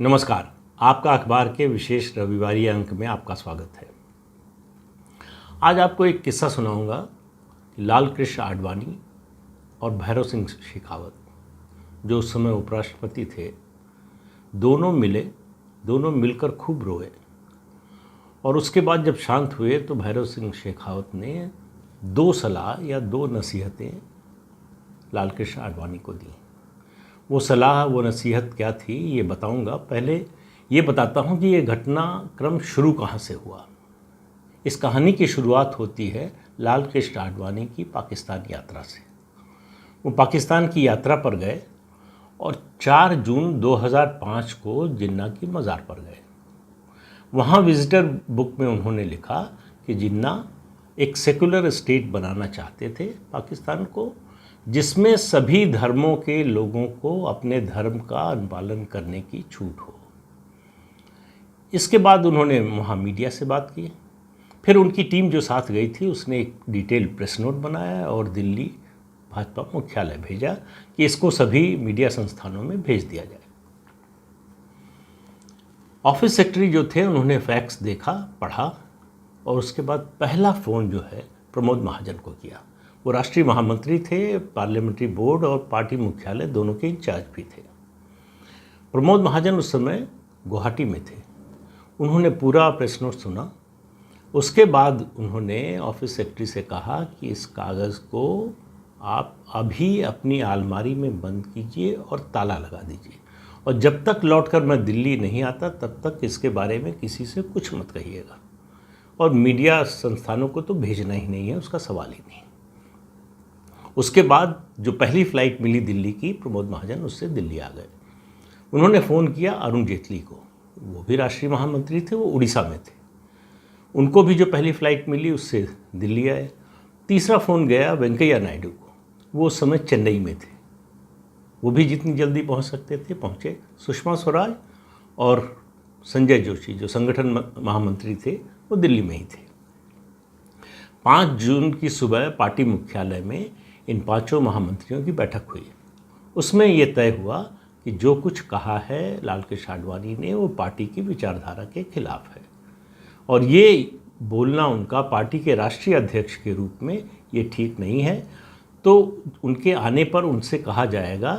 नमस्कार। आपका अखबार के विशेष रविवारी अंक में आपका स्वागत है। आज आपको एक किस्सा सुनाऊंगा। लाल कृष्ण आडवाणी और भैरव सिंह शेखावत, जो उस समय उपराष्ट्रपति थे, दोनों मिले, दोनों मिलकर खूब रोए। और उसके बाद जब शांत हुए तो भैरव सिंह शेखावत ने दो सलाह या दो नसीहतें लाल कृष्ण आडवाणी को दी। वो सलाह, वो नसीहत क्या थी ये बताऊंगा। पहले ये बताता हूँ कि ये घटनाक्रम शुरू कहाँ से हुआ। इस कहानी की शुरुआत होती है लाल कृष्ण आडवाणी की पाकिस्तान यात्रा से। वो पाकिस्तान की यात्रा पर गए और 4 जून 2005 को जिन्ना की मज़ार पर गए। वहाँ विजिटर बुक में उन्होंने लिखा कि जिन्ना एक सेकुलर स्टेट बनाना चाहते थे पाकिस्तान को, जिसमें सभी धर्मों के लोगों को अपने धर्म का अनुपालन करने की छूट हो। इसके बाद उन्होंने वहाँ मीडिया से बात की। फिर उनकी टीम जो साथ गई थी उसने एक डिटेल प्रेस नोट बनाया और दिल्ली भाजपा मुख्यालय भेजा कि इसको सभी मीडिया संस्थानों में भेज दिया जाए। ऑफिस सेक्रेटरी जो थे उन्होंने फैक्स देखा, पढ़ा और उसके बाद पहला फ़ोन जो है प्रमोद महाजन को किया। वो राष्ट्रीय महामंत्री थे, पार्लियामेंट्री बोर्ड और पार्टी मुख्यालय दोनों के इंचार्ज भी थे। प्रमोद महाजन उस समय गुवाहाटी में थे। उन्होंने पूरा प्रेस नोट सुना। उसके बाद उन्होंने ऑफिस सेक्रेटरी से कहा कि इस कागज़ को आप अभी अपनी अलमारी में बंद कीजिए और ताला लगा दीजिए, और जब तक लौटकर मैं दिल्ली नहीं आता तब तक इसके बारे में किसी से कुछ मत कहिएगा, और मीडिया संस्थानों को तो भेजना ही नहीं है, उसका सवाल ही नहीं। उसके बाद जो पहली फ़्लाइट मिली दिल्ली की, प्रमोद महाजन उससे दिल्ली आ गए। उन्होंने फ़ोन किया अरुण जेटली को, वो भी राष्ट्रीय महामंत्री थे, वो उड़ीसा में थे। उनको भी जो पहली फ़्लाइट मिली उससे दिल्ली आए। तीसरा फ़ोन गया वेंकैया नायडू को, वो उस समय चेन्नई में थे। वो भी जितनी जल्दी पहुंच सकते थे पहुंचे। सुषमा स्वराज और संजय जोशी जो संगठन महामंत्री थे वो दिल्ली में ही थे। 5 जून की सुबह पार्टी मुख्यालय में इन पांचों महामंत्रियों की बैठक हुई। उसमें ये तय हुआ कि जो कुछ कहा है लाल कृष्ण आडवाणी ने वो पार्टी की विचारधारा के खिलाफ है, और ये बोलना उनका पार्टी के राष्ट्रीय अध्यक्ष के रूप में ये ठीक नहीं है। तो उनके आने पर उनसे कहा जाएगा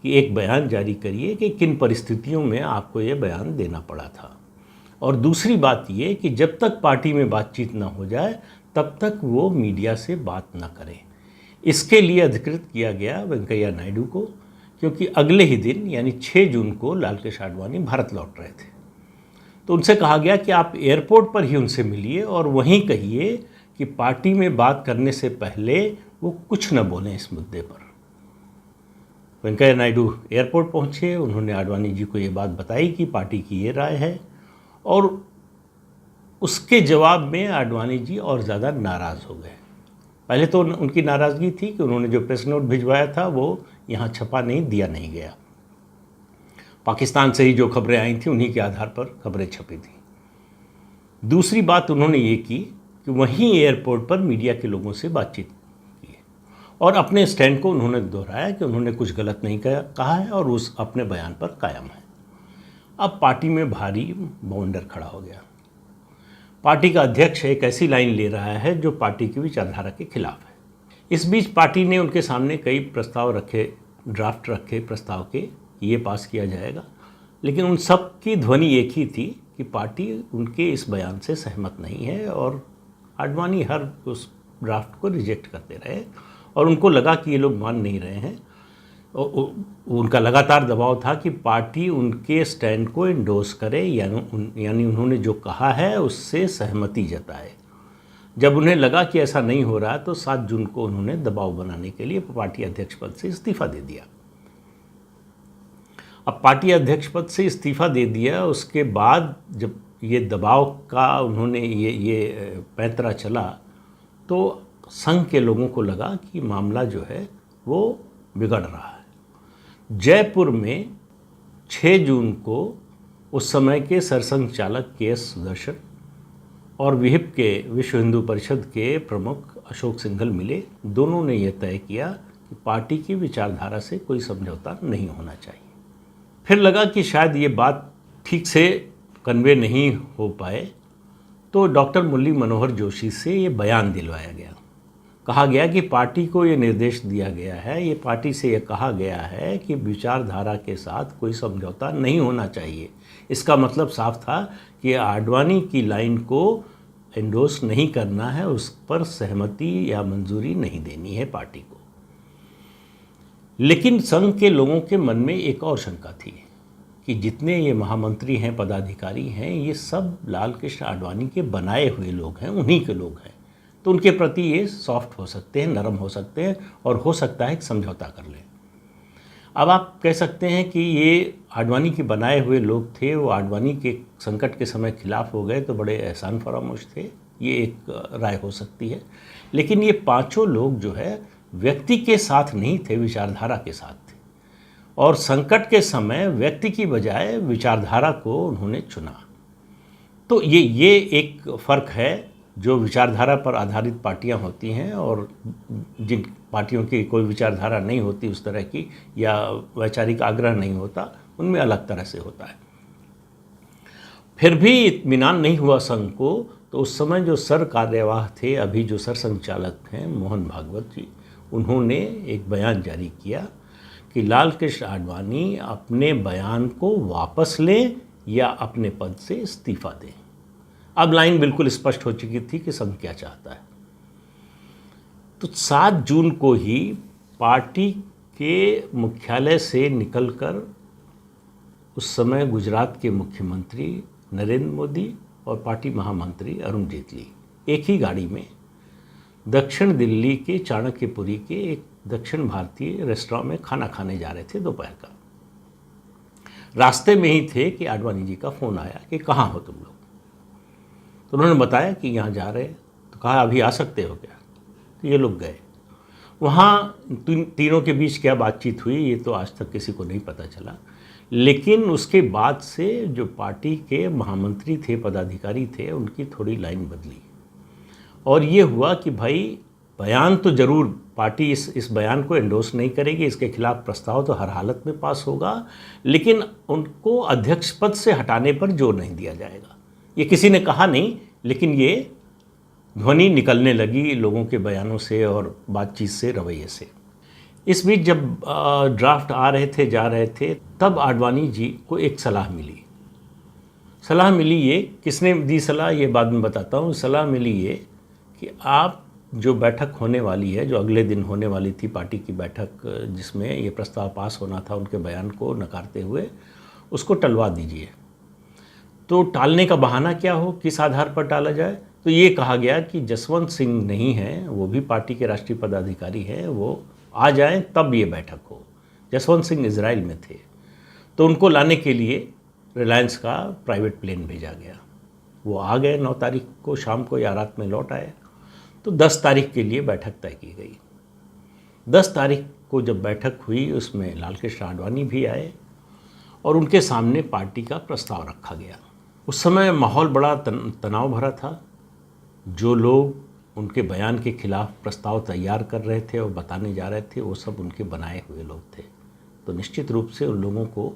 कि एक बयान जारी करिए कि किन परिस्थितियों में आपको ये बयान देना पड़ा था। और दूसरी बात ये कि जब तक पार्टी में बातचीत ना हो जाए तब तक वो मीडिया से बात ना करें। इसके लिए अधिकृत किया गया वेंकैया नायडू को, क्योंकि अगले ही दिन यानी 6 जून को लाल कृष्ण आडवाणी भारत लौट रहे थे। तो उनसे कहा गया कि आप एयरपोर्ट पर ही उनसे मिलिए और वहीं कहिए कि पार्टी में बात करने से पहले वो कुछ न बोलें इस मुद्दे पर। वेंकैया नायडू एयरपोर्ट पहुंचे। उन्होंने आडवाणी जी को ये बात बताई कि पार्टी की ये राय है, और उसके जवाब में आडवाणी जी और ज़्यादा नाराज़ हो गए। पहले तो उनकी नाराज़गी थी कि उन्होंने जो प्रेस नोट भिजवाया था वो यहाँ छपा नहीं, दिया नहीं गया। पाकिस्तान से ही जो खबरें आई थी उन्हीं के आधार पर खबरें छपी थी। दूसरी बात उन्होंने ये की कि वहीं एयरपोर्ट पर मीडिया के लोगों से बातचीत की और अपने स्टैंड को उन्होंने दोहराया कि उन्होंने कुछ गलत नहीं कहा है और उस अपने बयान पर कायम है। अब पार्टी में भारी बवंडर खड़ा हो गया। पार्टी का अध्यक्ष एक ऐसी लाइन ले रहा है जो पार्टी की विचारधारा के खिलाफ है। इस बीच पार्टी ने उनके सामने कई प्रस्ताव रखे, ड्राफ्ट रखे प्रस्ताव के, ये पास किया जाएगा, लेकिन उन सब की ध्वनि एक ही थी कि पार्टी उनके इस बयान से सहमत नहीं है, और आडवाणी हर उस ड्राफ्ट को रिजेक्ट करते रहे और उनको लगा कि ये लोग मान नहीं रहे हैं। उनका लगातार दबाव था कि पार्टी उनके स्टैंड को इंडोर्स करे, यानी उन्होंने जो कहा है उससे सहमति जताए। जब उन्हें लगा कि ऐसा नहीं हो रहा तो 7 जून को उन्होंने दबाव बनाने के लिए पार्टी अध्यक्ष पद से इस्तीफा दे दिया। अब पार्टी अध्यक्ष पद से इस्तीफा दे दिया, उसके बाद जब ये दबाव का उन्होंने ये पैंतरा चला तो संघ के लोगों को लगा कि मामला जो है वो बिगड़ रहा है। जयपुर में 6 जून को उस समय के सरसंघ चालक के.एस. सुदर्शन और विहिप के विश्व हिंदू परिषद के प्रमुख अशोक सिंघल मिले। दोनों ने यह तय किया कि पार्टी की विचारधारा से कोई समझौता नहीं होना चाहिए। फिर लगा कि शायद ये बात ठीक से कन्वे नहीं हो पाए तो डॉक्टर मुरली मनोहर जोशी से ये बयान दिलवाया गया। कहा गया कि पार्टी को ये निर्देश दिया गया है, ये पार्टी से ये कहा गया है कि विचारधारा के साथ कोई समझौता नहीं होना चाहिए। इसका मतलब साफ था कि आडवाणी की लाइन को एंडोर्स नहीं करना है, उस पर सहमति या मंजूरी नहीं देनी है पार्टी को। लेकिन संघ के लोगों के मन में एक और शंका थी कि जितने ये महामंत्री हैं, पदाधिकारी हैं, ये सब लाल कृष्ण आडवाणी के बनाए हुए लोग हैं, उन्हीं के लोग हैं। तो उनके प्रति ये सॉफ्ट हो सकते हैं, नरम हो सकते हैं और हो सकता है कि समझौता कर लें। अब आप कह सकते हैं कि ये आडवाणी के बनाए हुए लोग थे, वो आडवाणी के संकट के समय खिलाफ हो गए तो बड़े एहसान फरामोश थे, ये एक राय हो सकती है। लेकिन ये पांचों लोग जो है व्यक्ति के साथ नहीं थे, विचारधारा के साथ थे, और संकट के समय व्यक्ति की बजाय विचारधारा को उन्होंने चुना। तो ये एक फ़र्क है। जो विचारधारा पर आधारित पार्टियां होती हैं और जिन पार्टियों की कोई विचारधारा नहीं होती उस तरह की, या वैचारिक आग्रह नहीं होता, उनमें अलग तरह से होता है। फिर भी इत्मीनान नहीं हुआ संघ को, तो उस समय जो सर कार्यवाह थे, अभी जो सर संचालक हैं मोहन भागवत जी, उन्होंने एक बयान जारी किया कि लाल कृष्ण आडवाणी अपने बयान को वापस लें या अपने पद से इस्तीफा दें। अब लाइन बिल्कुल स्पष्ट हो चुकी थी कि संघ क्या चाहता है। तो 7 जून को ही पार्टी के मुख्यालय से निकलकर उस समय गुजरात के मुख्यमंत्री नरेंद्र मोदी और पार्टी महामंत्री अरुण जेटली एक ही गाड़ी में दक्षिण दिल्ली के चाणक्यपुरी के एक दक्षिण भारतीय रेस्टोरेंट में खाना खाने जा रहे थे दोपहर का। रास्ते में ही थे कि आडवाणी जी का फ़ोन आया कि कहाँ हो तुम लोग। तो उन्होंने बताया कि यहाँ जा रहे हैं। तो कहा अभी आ सकते हो क्या। तो ये लोग गए। वहाँ तीनों के बीच क्या बातचीत हुई ये तो आज तक किसी को नहीं पता चला, लेकिन उसके बाद से जो पार्टी के महामंत्री थे, पदाधिकारी थे, उनकी थोड़ी लाइन बदली और ये हुआ कि भाई बयान तो ज़रूर पार्टी इस बयान को एंडोर्स नहीं करेगी, इसके खिलाफ प्रस्ताव तो हर हालत में पास होगा, लेकिन उनको अध्यक्ष पद से हटाने पर जोर नहीं दिया जाएगा। ये किसी ने कहा नहीं, लेकिन ये ध्वनि निकलने लगी लोगों के बयानों से और बातचीत से, रवैये से। इस बीच जब ड्राफ्ट आ रहे थे, जा रहे थे, तब आडवाणी जी को एक सलाह मिली। सलाह मिली ये, किसने दी सलाह ये बाद में बताता हूँ। सलाह मिली ये कि आप जो बैठक होने वाली है, जो अगले दिन होने वाली थी पार्टी की बैठक जिसमें ये प्रस्ताव पास होना था उनके बयान को नकारते हुए, उसको टलवा दीजिए। तो टालने का बहाना क्या हो, किस आधार पर टाला जाए। तो ये कहा गया कि जसवंत सिंह नहीं हैं, वो भी पार्टी के राष्ट्रीय पदाधिकारी हैं, वो आ जाएं तब ये बैठक हो। जसवंत सिंह इजराइल में थे, तो उनको लाने के लिए रिलायंस का प्राइवेट प्लेन भेजा गया। वो आ गए 9 तारीख को शाम को या रात में लौट आए। तो 10 तारीख के लिए बैठक तय की गई। 10 तारीख को जब बैठक हुई उसमें लाल कृष्ण आडवाणी भी आए और उनके सामने पार्टी का प्रस्ताव रखा गया। उस समय माहौल बड़ा तनाव भरा था। जो लोग उनके बयान के खिलाफ प्रस्ताव तैयार कर रहे थे और बताने जा रहे थे, वो सब उनके बनाए हुए लोग थे। तो निश्चित रूप से उन लोगों को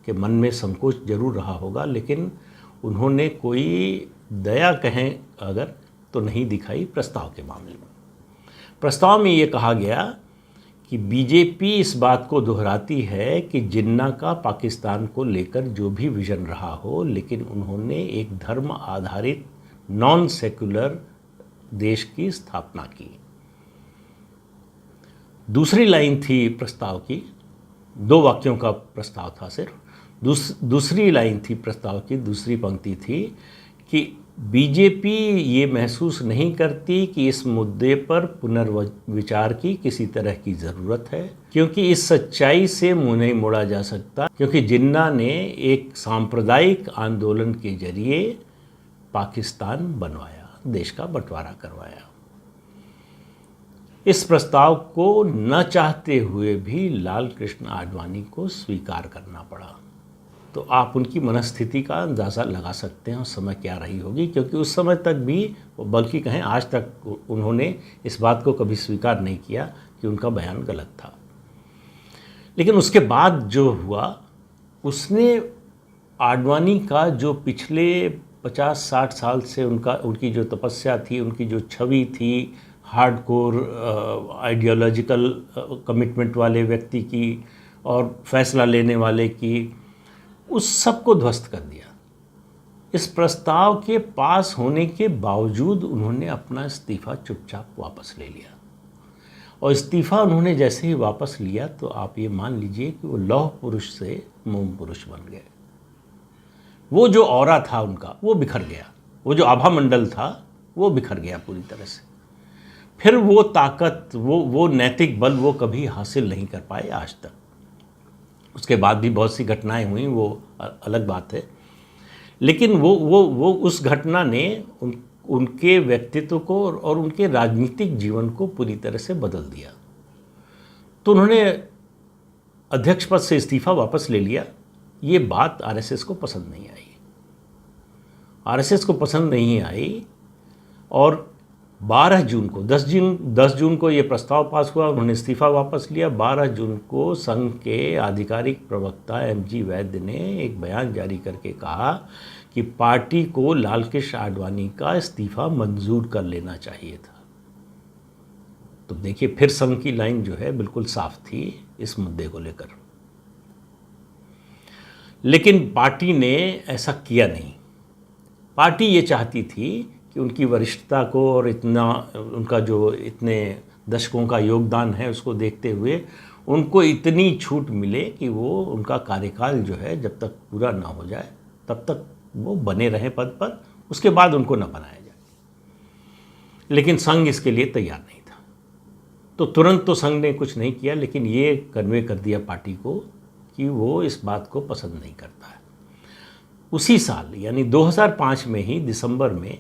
के मन में संकोच जरूर रहा होगा, लेकिन उन्होंने कोई दया कहें अगर तो नहीं दिखाई प्रस्ताव के मामले में। प्रस्ताव में ये कहा गया कि बीजेपी इस बात को दोहराती है कि जिन्ना का पाकिस्तान को लेकर जो भी विजन रहा हो, लेकिन उन्होंने एक धर्म आधारित नॉन सेक्युलर देश की स्थापना की। दूसरी लाइन थी प्रस्ताव की, 2 वाक्यों का प्रस्ताव था सिर्फ। दूसरी लाइन थी प्रस्ताव की, दूसरी पंक्ति थी कि बीजेपी ये महसूस नहीं करती कि इस मुद्दे पर पुनर्विचार की किसी तरह की ज़रूरत है, क्योंकि इस सच्चाई से मुंह नहीं मोड़ा जा सकता, क्योंकि जिन्ना ने एक सांप्रदायिक आंदोलन के जरिए पाकिस्तान बनवाया, देश का बंटवारा करवाया। इस प्रस्ताव को न चाहते हुए भी लाल कृष्ण आडवाणी को स्वीकार करना पड़ा। तो आप उनकी मनस्थिति का अंदाज़ा लगा सकते हैं उस समय क्या रही होगी, क्योंकि उस समय तक भी, बल्कि कहें आज तक, उन्होंने इस बात को कभी स्वीकार नहीं किया कि उनका बयान गलत था। लेकिन उसके बाद जो हुआ उसने आडवाणी का जो पिछले 50-60 साल से उनकी जो तपस्या थी, उनकी जो छवि थी हार्डकोर आइडियोलॉजिकल कमिटमेंट वाले व्यक्ति की और फैसला लेने वाले की, उस सब को ध्वस्त कर दिया। इस प्रस्ताव के पास होने के बावजूद उन्होंने अपना इस्तीफा चुपचाप वापस ले लिया। और इस्तीफा उन्होंने जैसे ही वापस लिया तो आप ये मान लीजिए कि वो लौह पुरुष से मोम पुरुष बन गए। वो जो ऑरा था उनका वो बिखर गया, वो जो आभा मंडल था वो बिखर गया पूरी तरह से। फिर वो ताकत, वो नैतिक बल वो कभी हासिल नहीं कर पाए आज तक। उसके बाद भी बहुत सी घटनाएं हुई, वो अलग बात है, लेकिन वो उस घटना ने उनके व्यक्तित्व को और उनके राजनीतिक जीवन को पूरी तरह से बदल दिया। तो उन्होंने अध्यक्ष पद से इस्तीफा वापस ले लिया। ये बात आरएसएस को पसंद नहीं आई। आरएसएस को पसंद नहीं आई और 12 जून को 10 जून को ये प्रस्ताव पास हुआ, उन्होंने इस्तीफा वापस लिया। 12 जून को संघ के आधिकारिक प्रवक्ता एमजी वैद्य ने एक बयान जारी करके कहा कि पार्टी को लाल कृष्ण आडवाणी का इस्तीफा मंजूर कर लेना चाहिए था। तो देखिए, फिर संघ की लाइन जो है बिल्कुल साफ थी इस मुद्दे को लेकर। लेकिन पार्टी ने ऐसा किया नहीं। पार्टी ये चाहती थी कि उनकी वरिष्ठता को और उनका जो इतने दशकों का योगदान है उसको देखते हुए उनको इतनी छूट मिले कि वो उनका कार्यकाल जो है जब तक पूरा ना हो जाए तब तक वो बने रहे पद पर, उसके बाद उनको न बनाया जाए। लेकिन संघ इसके लिए तैयार नहीं था। तो तुरंत तो संघ ने कुछ नहीं किया, लेकिन ये कन्वे कर दिया पार्टी को कि वो इस बात को पसंद नहीं करता है। उसी साल यानी 2005 में ही दिसंबर में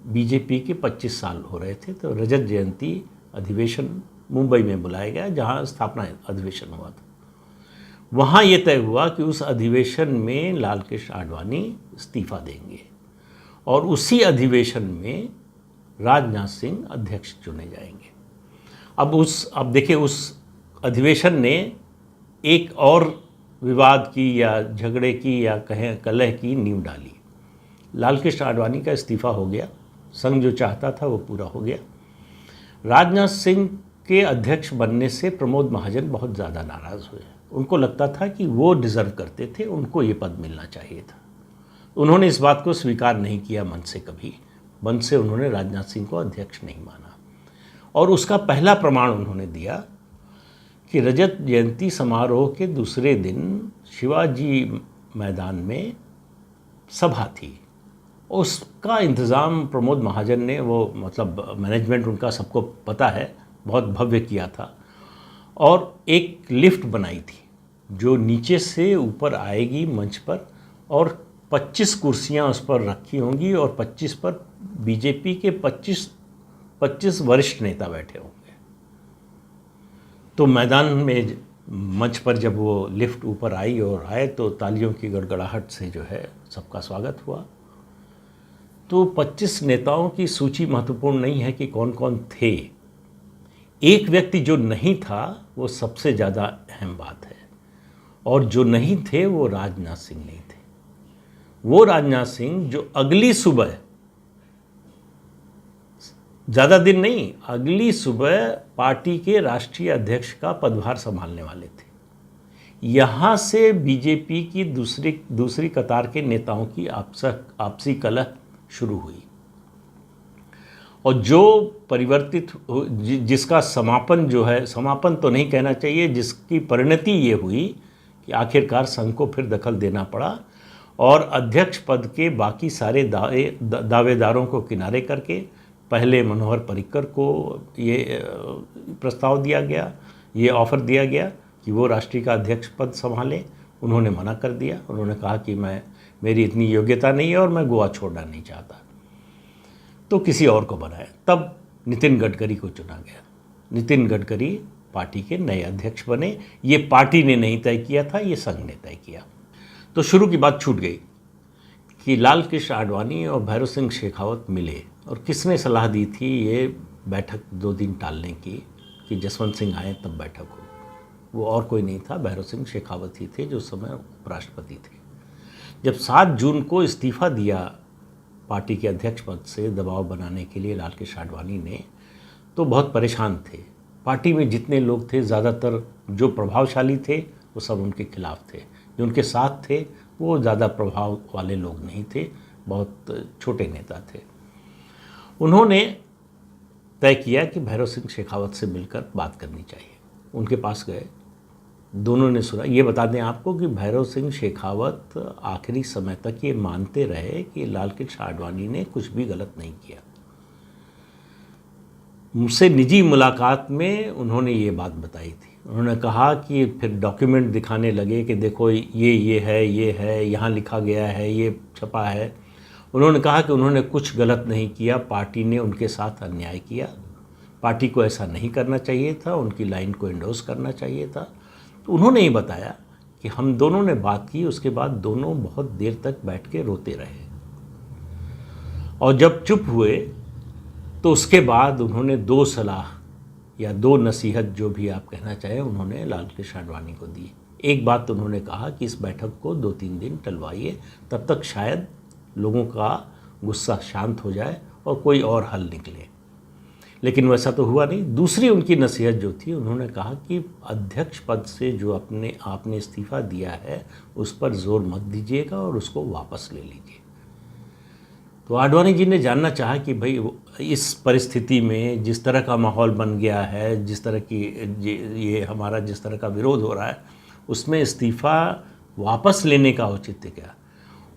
बीजेपी के 25 साल हो रहे थे, तो रजत जयंती अधिवेशन मुंबई में बुलाया गया, जहां स्थापना अधिवेशन हुआ था। वहाँ ये तय हुआ कि उस अधिवेशन में लाल कृष्ण आडवाणी इस्तीफा देंगे और उसी अधिवेशन में राजनाथ सिंह अध्यक्ष चुने जाएंगे। अब देखिए, उस अधिवेशन ने एक और विवाद की या झगड़े की या कहें कलह की नींव डाली। लाल कृष्ण आडवाणी का इस्तीफा हो गया, संघ जो चाहता था वो पूरा हो गया। राजनाथ सिंह के अध्यक्ष बनने से प्रमोद महाजन बहुत ज़्यादा नाराज़ हुए। उनको लगता था कि वो डिज़र्व करते थे, उनको ये पद मिलना चाहिए था। उन्होंने इस बात को स्वीकार नहीं किया मन से कभी। मन से उन्होंने राजनाथ सिंह को अध्यक्ष नहीं माना। और उसका पहला प्रमाण उन्होंने दिया कि रजत जयंती समारोह के दूसरे दिन शिवाजी मैदान में सभा थी। उसका इंतज़ाम प्रमोद महाजन ने, वो मतलब मैनेजमेंट उनका सबको पता है, बहुत भव्य किया था। और एक लिफ्ट बनाई थी जो नीचे से ऊपर आएगी मंच पर, और 25 कुर्सियां उस पर रखी होंगी और 25 पर बीजेपी के 25 वरिष्ठ नेता बैठे होंगे। तो मैदान में मंच पर जब वो लिफ्ट ऊपर आई और आए तो तालियों की गड़गड़ाहट से जो है सबका स्वागत हुआ। तो 25 नेताओं की सूची महत्वपूर्ण नहीं है कि कौन कौन थे। एक व्यक्ति जो नहीं था वो सबसे ज़्यादा अहम बात है, और जो नहीं थे वो राजनाथ सिंह नहीं थे। वो राजनाथ सिंह जो अगली सुबह, ज़्यादा दिन नहीं, अगली सुबह पार्टी के राष्ट्रीय अध्यक्ष का पदभार संभालने वाले थे। यहाँ से बीजेपी की दूसरी कतार के नेताओं की आपसी कलह शुरू हुई, और जो परिवर्तित जिसका समापन जो है, समापन तो नहीं कहना चाहिए, जिसकी परिणति ये हुई कि आखिरकार संघ को फिर दखल देना पड़ा और अध्यक्ष पद के बाकी सारे दावेदारों को किनारे करके पहले मनोहर पर्रिकर को ये प्रस्ताव दिया गया, ये ऑफ़र दिया गया कि वो राष्ट्रीय का अध्यक्ष पद संभालें। उन्होंने मना कर दिया। उन्होंने कहा कि मेरी इतनी योग्यता नहीं है और मैं गोवा छोड़ना नहीं चाहता। तो किसी और को बनाया। तब नितिन गडकरी को चुना गया। नितिन गडकरी पार्टी के नए अध्यक्ष बने। ये पार्टी ने नहीं तय किया था, ये संघ ने तय किया। तो शुरू की बात छूट गई कि लाल कृष्ण आडवाणी और भैरव सिंह शेखावत मिले, और किसने सलाह दी थी ये बैठक 2 दिन टालने की कि जसवंत सिंह आए तब बैठक हो। वो और कोई नहीं था, भैरव सिंह शेखावत ही थे जो उस समय उपराष्ट्रपति थे। जब 7 जून को इस्तीफ़ा दिया पार्टी के अध्यक्ष पद से दबाव बनाने के लिए लालकृष्ण आडवाणी ने, तो बहुत परेशान थे। पार्टी में जितने लोग थे ज़्यादातर जो प्रभावशाली थे वो सब उनके खिलाफ थे, जो उनके साथ थे वो ज़्यादा प्रभाव वाले लोग नहीं थे, बहुत छोटे नेता थे। उन्होंने तय किया कि भैरव सिंह शेखावत से मिलकर बात करनी चाहिए। उनके पास गए, दोनों ने सुना। ये बता दें आपको कि भैरव सिंह शेखावत आखिरी समय तक ये मानते रहे कि लालकृष्ण आडवाणी ने कुछ भी गलत नहीं किया। मुझसे निजी मुलाकात में उन्होंने ये बात बताई थी। उन्होंने कहा कि फिर डॉक्यूमेंट दिखाने लगे कि देखो ये है, यहाँ लिखा गया है, ये छपा है। उन्होंने कहा कि उन्होंने कुछ गलत नहीं किया, पार्टी ने उनके साथ अन्याय किया, पार्टी को ऐसा नहीं करना चाहिए था, उनकी लाइन को एंडोर्स करना चाहिए था। तो उन्होंने ये बताया कि हम दोनों ने बात की, उसके बाद दोनों बहुत देर तक बैठ के रोते रहे और जब चुप हुए तो उसके बाद उन्होंने 2 सलाह या 2 नसीहत, जो भी आप कहना चाहें, उन्होंने लालकृष्ण आडवाणी को दी। एक बात तो उन्होंने कहा कि इस बैठक को 2-3 दिन टलवाइए, तब तक शायद लोगों का गुस्सा शांत हो जाए और कोई और हल निकले। लेकिन वैसा तो हुआ नहीं। दूसरी उनकी नसीहत जो थी, उन्होंने कहा कि अध्यक्ष पद से जो आपने इस्तीफ़ा दिया है उस पर जोर मत दीजिएगा और उसको वापस ले लीजिए। तो आडवाणी जी ने जानना चाहा कि भाई इस परिस्थिति में जिस तरह का माहौल बन गया है, जिस तरह की ये हमारा जिस तरह का विरोध हो रहा है, उसमें इस्तीफ़ा वापस लेने का औचित्य क्या।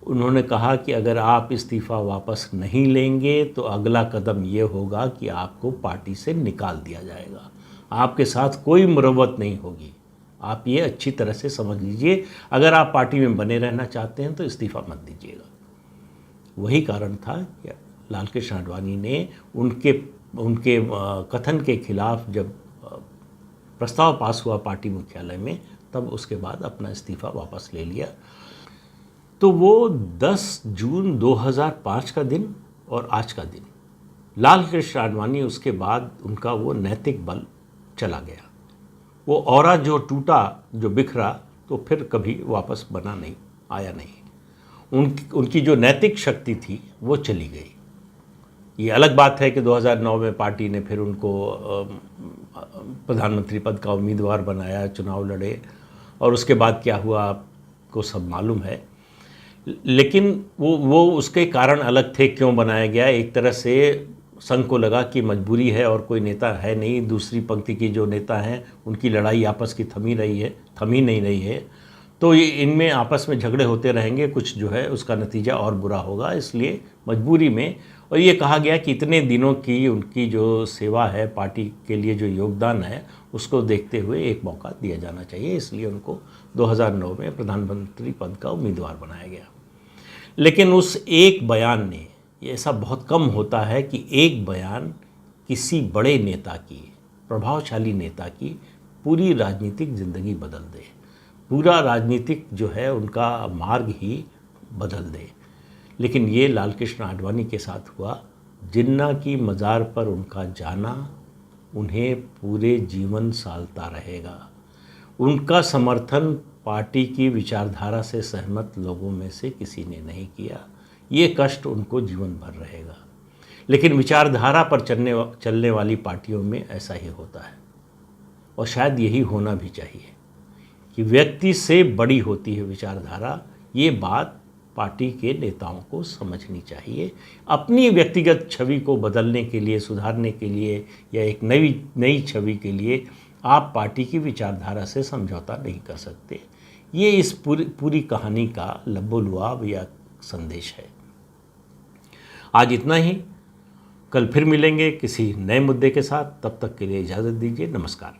उन्होंने कहा कि अगर आप इस्तीफ़ा वापस नहीं लेंगे तो अगला कदम ये होगा कि आपको पार्टी से निकाल दिया जाएगा, आपके साथ कोई मुरव्वत नहीं होगी। आप ये अच्छी तरह से समझ लीजिए, अगर आप पार्टी में बने रहना चाहते हैं तो इस्तीफ़ा मत दीजिएगा। वही कारण था कि लालकृष्ण आडवाणी ने उनके कथन के खिलाफ जब प्रस्ताव पास हुआ पार्टी मुख्यालय में, तब उसके बाद अपना इस्तीफ़ा वापस ले लिया। तो वो 10 जून 2005 का दिन और आज का दिन, लालकृष्ण आडवाणी, उसके बाद उनका वो नैतिक बल चला गया। वो ऑरा जो टूटा, जो बिखरा, तो फिर कभी वापस बना नहीं, आया नहीं। उनकी जो नैतिक शक्ति थी वो चली गई। ये अलग बात है कि 2009 में पार्टी ने फिर उनको प्रधानमंत्री पद का उम्मीदवार बनाया, चुनाव लड़े, और उसके बाद क्या हुआ आपको सब मालूम है। लेकिन वो उसके कारण अलग थे, क्यों बनाया गया। एक तरह से संघ को लगा कि मजबूरी है और कोई नेता है नहीं, दूसरी पंक्ति की जो नेता हैं उनकी लड़ाई आपस की थमी नहीं रही है, तो ये इनमें आपस में झगड़े होते रहेंगे, कुछ जो है उसका नतीजा और बुरा होगा। इसलिए मजबूरी में, और ये कहा गया कि इतने दिनों की उनकी जो सेवा है, पार्टी के लिए जो योगदान है, उसको देखते हुए एक मौका दिया जाना चाहिए, इसलिए उनको 2009 में प्रधानमंत्री पद का उम्मीदवार बनाया गया। लेकिन उस एक बयान ने, ये ऐसा बहुत कम होता है कि एक बयान किसी बड़े नेता की, प्रभावशाली नेता की पूरी राजनीतिक ज़िंदगी बदल दे, पूरा राजनीतिक जो है उनका मार्ग ही बदल दे। लेकिन ये लालकृष्ण आडवाणी के साथ हुआ। जिन्ना की मज़ार पर उनका जाना उन्हें पूरे जीवन सालता रहेगा। उनका समर्थन पार्टी की विचारधारा से सहमत लोगों में से किसी ने नहीं किया। ये कष्ट उनको जीवन भर रहेगा। लेकिन विचारधारा पर चलने वाली पार्टियों में ऐसा ही होता है, और शायद यही होना भी चाहिए कि व्यक्ति से बड़ी होती है विचारधारा। ये बात पार्टी के नेताओं को समझनी चाहिए। अपनी व्यक्तिगत छवि को बदलने के लिए, सुधारने के लिए, या एक नई छवि के लिए आप पार्टी की विचारधारा से समझौता नहीं कर सकते। ये इस पूरी कहानी का लबोलुआब या संदेश है। आज इतना ही। कल फिर मिलेंगे किसी नए मुद्दे के साथ। तब तक के लिए इजाज़त दीजिए। नमस्कार।